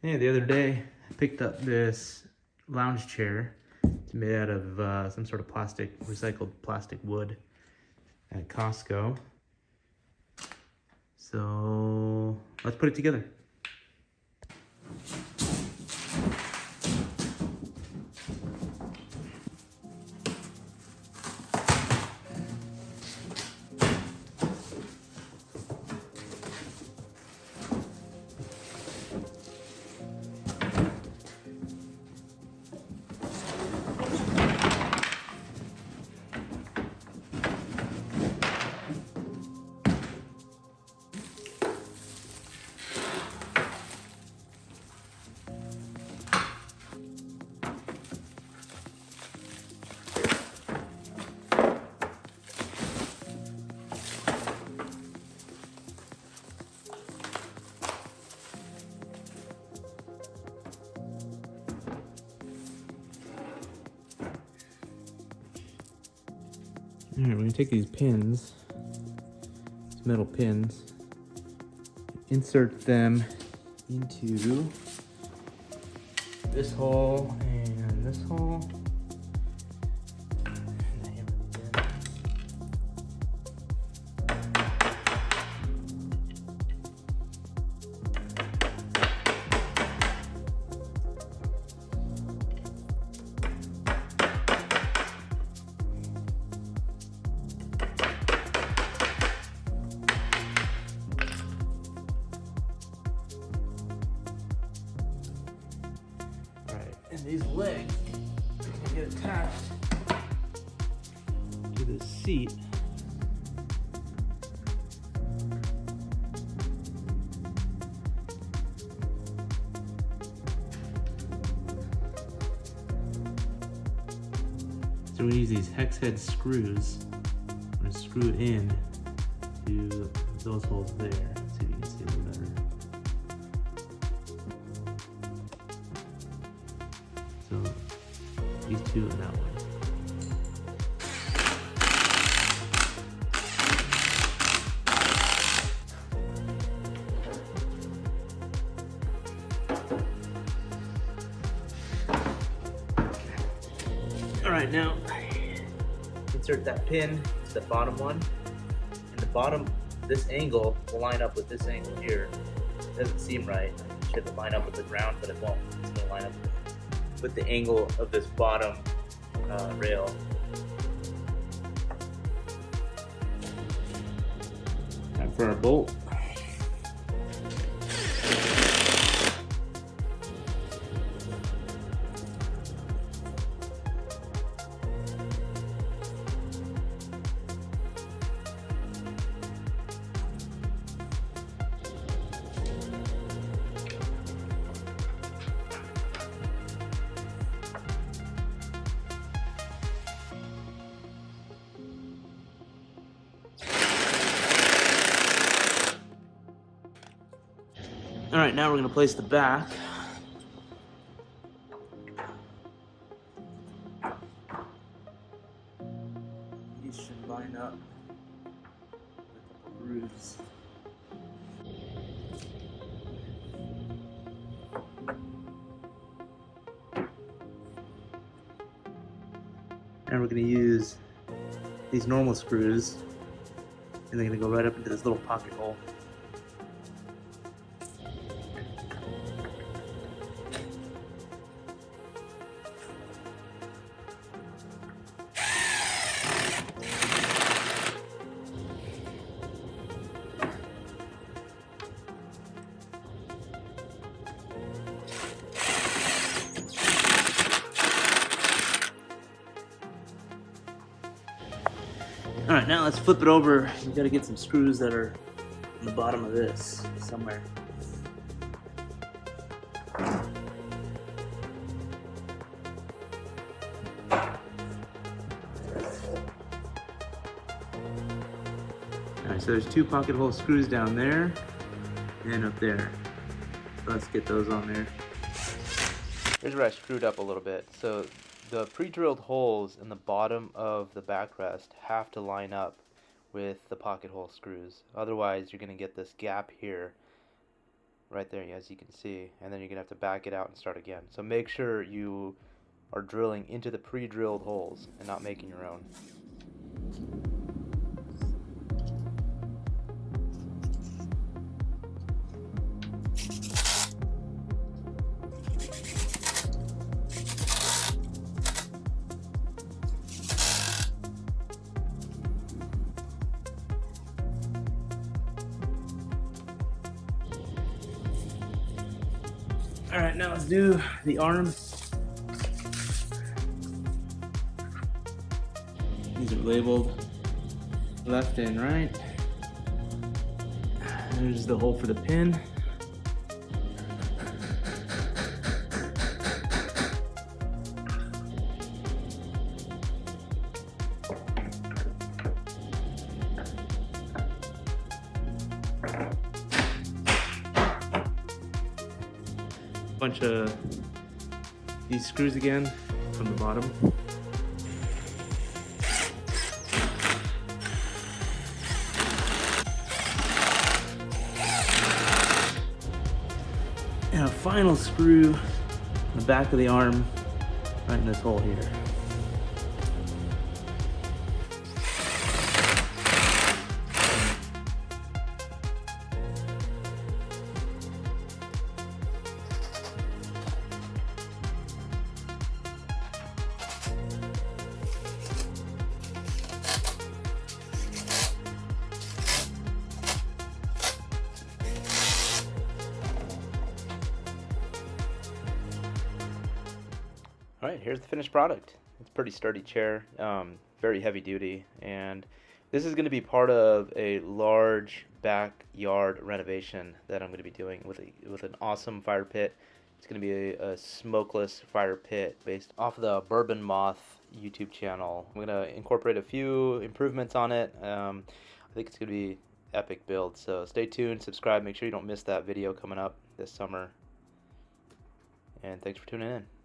Yeah, the other day I picked up this lounge chair. It's made out of some sort of recycled plastic wood at Costco. So let's put it together. All right, we're gonna take these pins, these metal pins, insert them into this hole and this hole. And these legs can get attached to this seat. So we use these hex head screws. I'm going to screw it in to those holes there. Let's see if you can see a little better. So these two and that one. All right, now insert that pin to the bottom one. And the bottom, this angle will line up with this angle here. It doesn't seem right. It should line up with the ground, but it won't. It's gonna line up with the angle of this bottom rail. Time for our bolt. All right, now we're gonna place the back. These should line up with the grooves. And we're gonna use these normal screws, and they're gonna go right up into this little pocket hole. All right, now let's flip it over. We gotta get some screws that are on the bottom of this somewhere. All right, so there's two pocket hole screws down there and up there. So let's get those on there. Here's where I screwed up a little bit. So the pre-drilled holes in the bottom of the backrest have to line up with the pocket hole screws. Otherwise, you're going to get this gap here right there, as you can see, and then you're gonna have to back it out and start again. So make sure you are drilling into the pre-drilled holes and not making your own. All right, now let's do the arm. These are labeled left and right. There's the hole for the pin. Bunch of these screws again from the bottom. And a final screw on the back of the arm, right in this hole here. Alright, here's the finished product. It's a pretty sturdy chair, very heavy duty, and this is going to be part of a large backyard renovation that I'm going to be doing with an awesome fire pit. It's going to be a smokeless fire pit based off of the Bourbon Moth YouTube channel. I'm going to incorporate a few improvements on it. I think it's going to be epic build, so stay tuned, subscribe, make sure you don't miss that video coming up this summer, and thanks for tuning in.